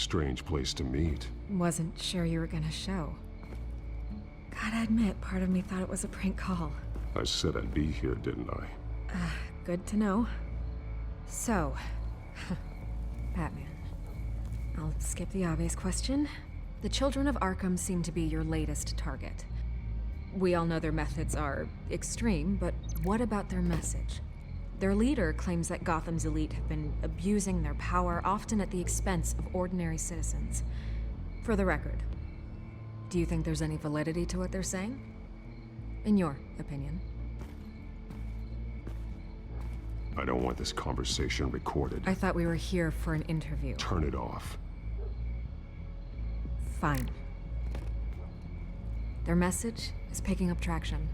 Strange place to meet. Wasn't sure you were gonna show. Gotta admit, part of me thought it was a prank call. I said I'd be here, didn't I? Good to know. So, Batman. I'll skip the obvious question. The children of Arkham seem to be your latest target. We all know their methods are extreme, but what about their message? Their leader claims that Gotham's elite have been abusing their power, often at the expense of ordinary citizens. For the record, do you think there's any validity to what they're saying? In your opinion? I don't want this conversation recorded. I thought we were here for an interview. Turn it off. Fine. Their message is picking up traction,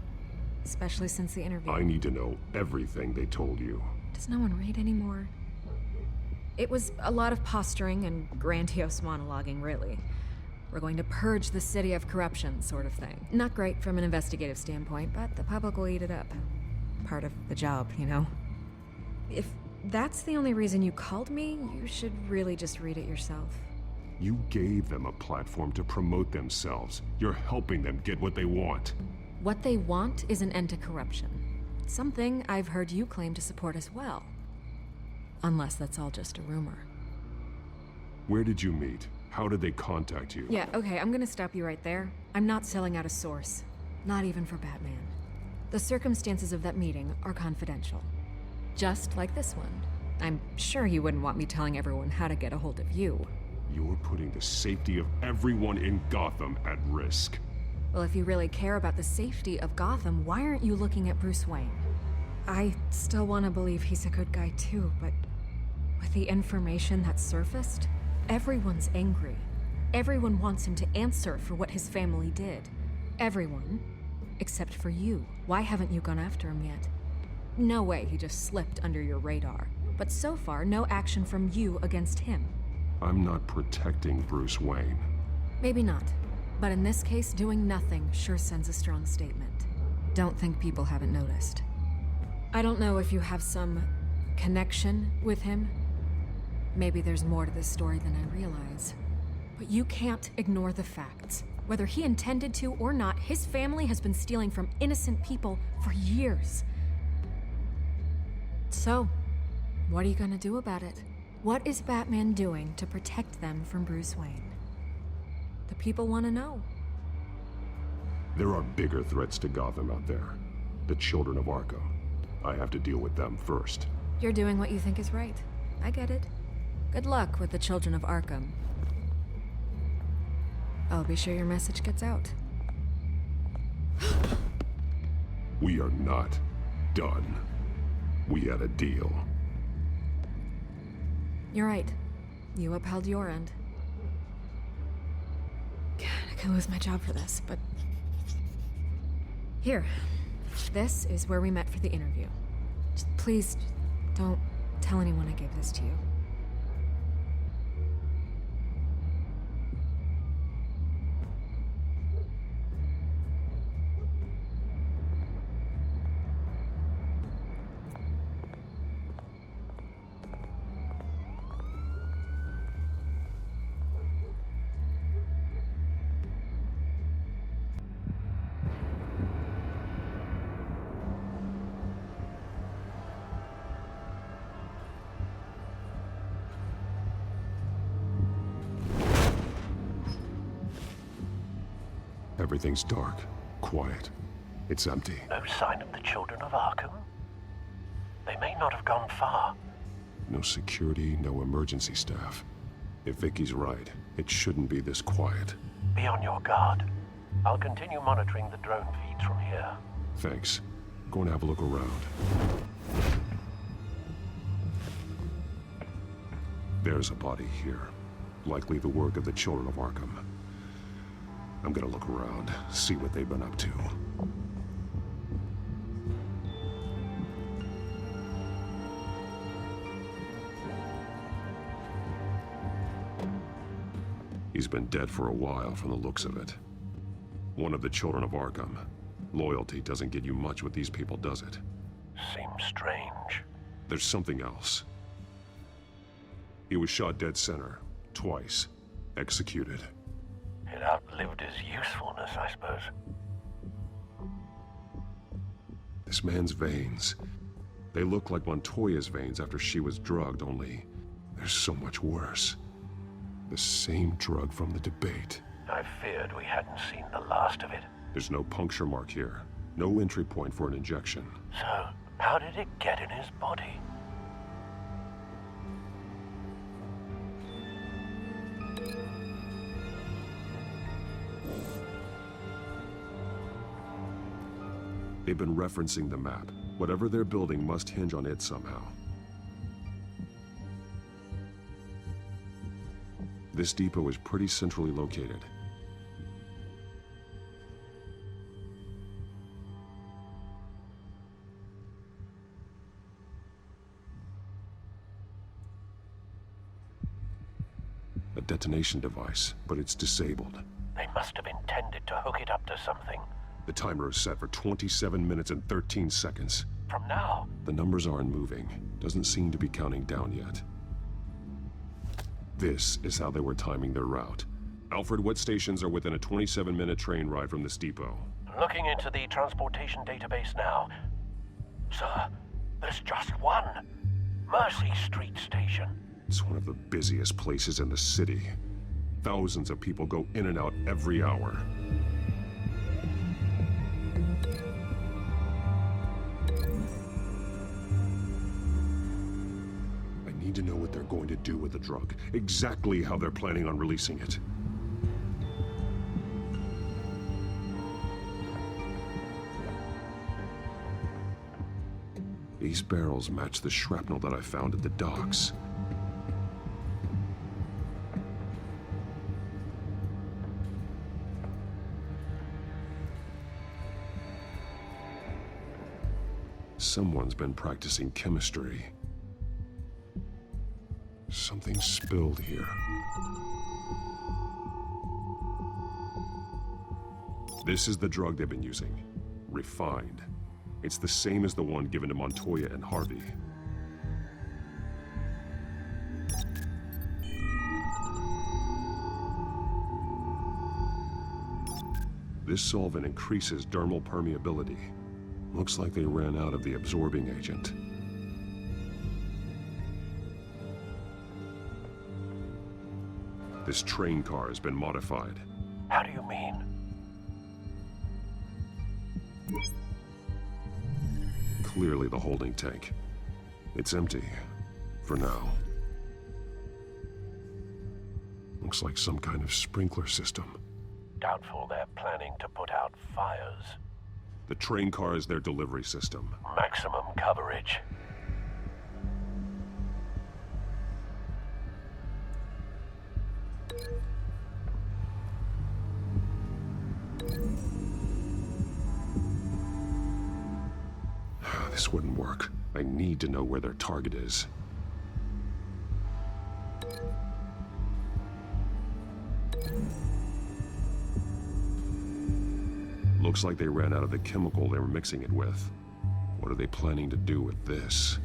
especially since the interview. I need to know everything they told you. Does no one read anymore? It was a lot of posturing and grandiose monologuing, really. We're going to purge the city of corruption, sort of thing. Not great from an investigative standpoint, but the public will eat it up. Part of the job, you know? If that's the only reason you called me, you should really just read it yourself. You gave them a platform to promote themselves. You're helping them get what they want. What they want is an end to corruption. Something I've heard you claim to support as well. Unless that's all just a rumor. Where did you meet? How did they contact you? Yeah, okay, I'm gonna stop you right there. I'm not selling out a source. Not even for Batman. The circumstances of that meeting are confidential. Just like this one. I'm sure you wouldn't want me telling everyone how to get a hold of you. You're putting the safety of everyone in Gotham at risk. Well, if you really care about the safety of Gotham, why aren't you looking at Bruce Wayne? I still want to believe he's a good guy too, but with the information that surfaced, everyone's angry. Everyone wants him to answer for what his family did. Everyone, except for you. Why haven't you gone after him yet? No way he just slipped under your radar. But so far, no action from you against him. I'm not protecting Bruce Wayne. Maybe not. But in this case, doing nothing sure sends a strong statement. Don't think people haven't noticed. I don't know if you have some connection with him. Maybe there's more to this story than I realize. But you can't ignore the facts. Whether he intended to or not, his family has been stealing from innocent people for years. So, what are you gonna do about it? What is Batman doing to protect them from Bruce Wayne? The people want to know. There are bigger threats to Gotham out there. The children of Arkham. I have to deal with them first. You're doing what you think is right. I get it. Good luck with the children of Arkham. I'll be sure your message gets out. We are not done. We had a deal. You're right. You upheld your end. God, I could lose my job for this, but... Here. This is where we met for the interview. Just please, don't tell anyone I gave this to you. Everything's dark, quiet. It's empty. No sign of the children of Arkham? They may not have gone far. No security, no emergency staff. If Vicky's right, it shouldn't be this quiet. Be on your guard. I'll continue monitoring the drone feeds from here. Thanks. Go and have a look around. There's a body here. Likely the work of the children of Arkham. I'm gonna look around, see what they've been up to. He's been dead for a while from the looks of it. One of the children of Arkham. Loyalty doesn't get you much with these people, does it? Seems strange. There's something else. He was shot dead center, twice. executed. It outlived his usefulness, I suppose. This man's veins, they look like Montoya's veins after she was drugged, only they're so much worse. The same drug from the debate. I feared we hadn't seen the last of it. There's no puncture mark here. No entry point for an injection. So, how did it get in his body? They've been referencing the map. Whatever they're building must hinge on it somehow. This depot is pretty centrally located. A detonation device, but it's disabled. They must have intended to hook it up to something. The timer is set for 27 minutes and 13 seconds. From now? The numbers aren't moving. Doesn't seem to be counting down yet. This is how they were timing their route. Alfred, what stations are within a 27-minute train ride from this depot? Looking into the transportation database now. Sir, there's just one. Mercy Street Station. It's one of the busiest places in the city. Thousands of people go in and out every hour. I need to know what they're going to do with the drug. Exactly how they're planning on releasing it. These barrels match the shrapnel that I found at the docks. Someone's been practicing chemistry. Something spilled here. This is the drug they've been using. Refined. It's the same as the one given to Montoya and Harvey. This solvent increases dermal permeability. Looks like they ran out of the absorbing agent. This train car has been modified. How do you mean? Clearly the holding tank. It's empty. For now. Looks like some kind of sprinkler system. Doubtful they're planning to put out fires. The train car is their delivery system. Maximum coverage. This wouldn't work. I need to know where their target is. Looks like they ran out of the chemical they were mixing it with. What are they planning to do with this?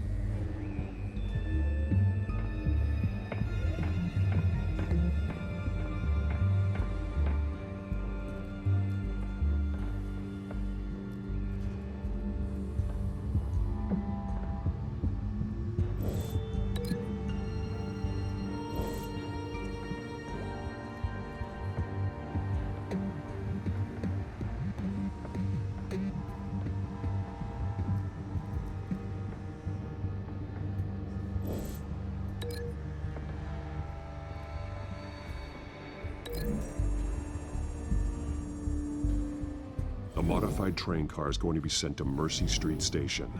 A modified train car is going to be sent to Mercy Street Station.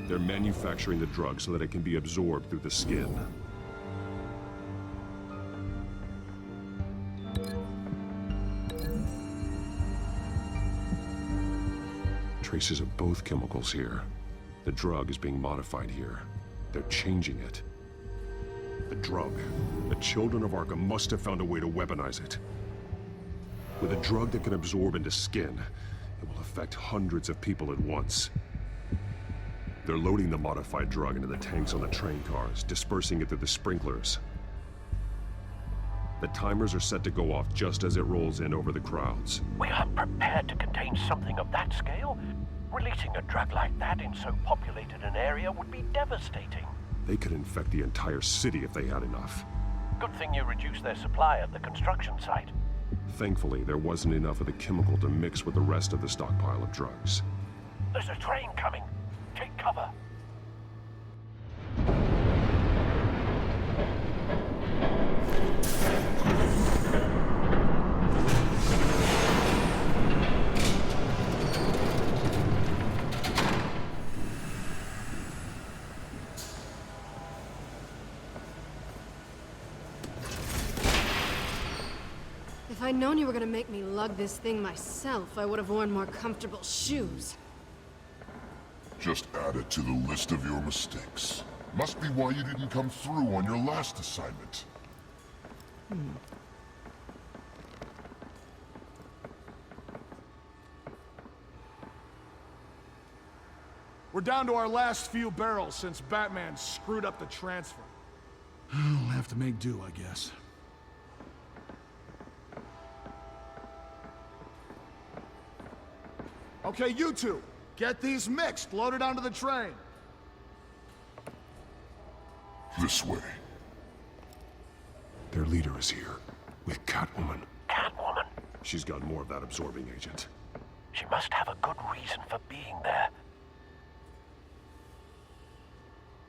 They're manufacturing the drug so that it can be absorbed through the skin. Traces of both chemicals here. The drug is being modified here. They're changing it. The drug. The children of Arkham must have found a way to weaponize it. With a drug that can absorb into skin, it will affect hundreds of people at once. They're loading the modified drug into the tanks on the train cars, dispersing it through the sprinklers. The timers are set to go off just as it rolls in over the crowds. We aren't prepared to contain something of that scale. Releasing a drug like that in so populated an area would be devastating. They could infect the entire city if they had enough. Good thing you reduced their supply at the construction site. Thankfully, there wasn't enough of the chemical to mix with the rest of the stockpile of drugs. There's a train coming. Take cover. If I'd known you were gonna make me lug this thing myself, I would have worn more comfortable shoes. Just add it to the list of your mistakes. Must be why you didn't come through on your last assignment. We're down to our last few barrels since Batman screwed up the transfer. We'll have to make do, I guess. Okay, you two, get these mixed, loaded onto the train. This way. Their leader is here, with Catwoman. Catwoman? She's got more of that absorbing agent. She must have a good reason for being there.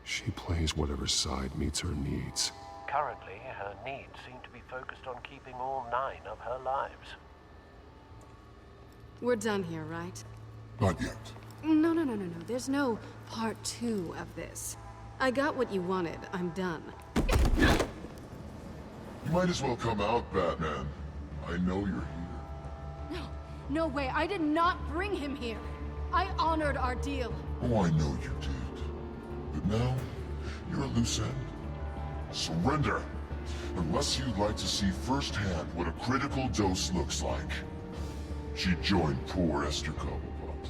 She plays whatever side meets her needs. Currently, her needs seem to be focused on keeping all 9 of her lives. We're done here, right? Not yet. No. There's no part 2 of this. I got what you wanted. I'm done. You might as well come out, Batman. I know you're here. No way. I did not bring him here. I honored our deal. Oh, I know you did. But now, you're a loose end. Surrender! Unless you'd like to see firsthand what a critical dose looks like. She joined poor Esther Cobblepot.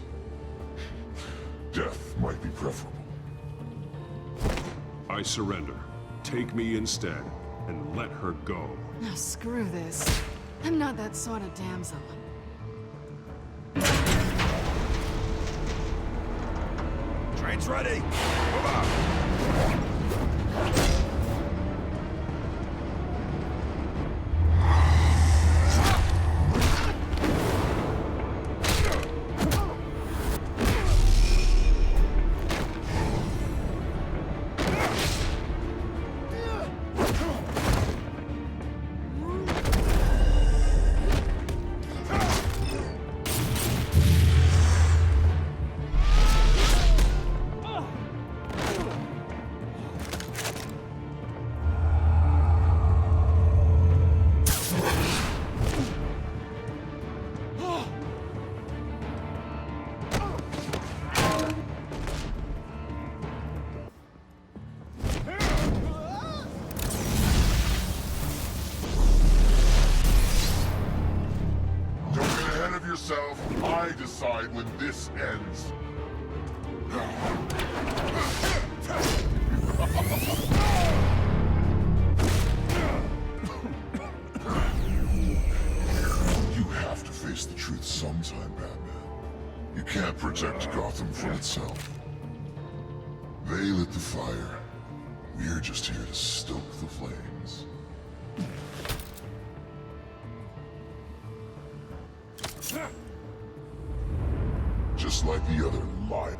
Death might be preferable. I surrender. Take me instead, and let her go. Now screw this. I'm not that sort of damsel. Train's ready! Move out! Yourself, I decide when this ends. You have to face the truth sometime, Batman. You can't protect Gotham from itself. They lit the fire. We're just here to stoke the flames. Just like the other liars.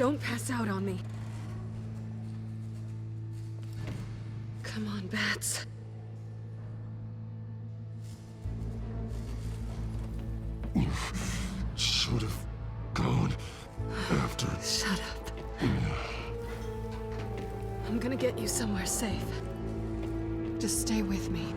Don't pass out on me. Come on, Bats. Should have gone after. Shut up. I'm gonna get you somewhere safe. Just stay with me.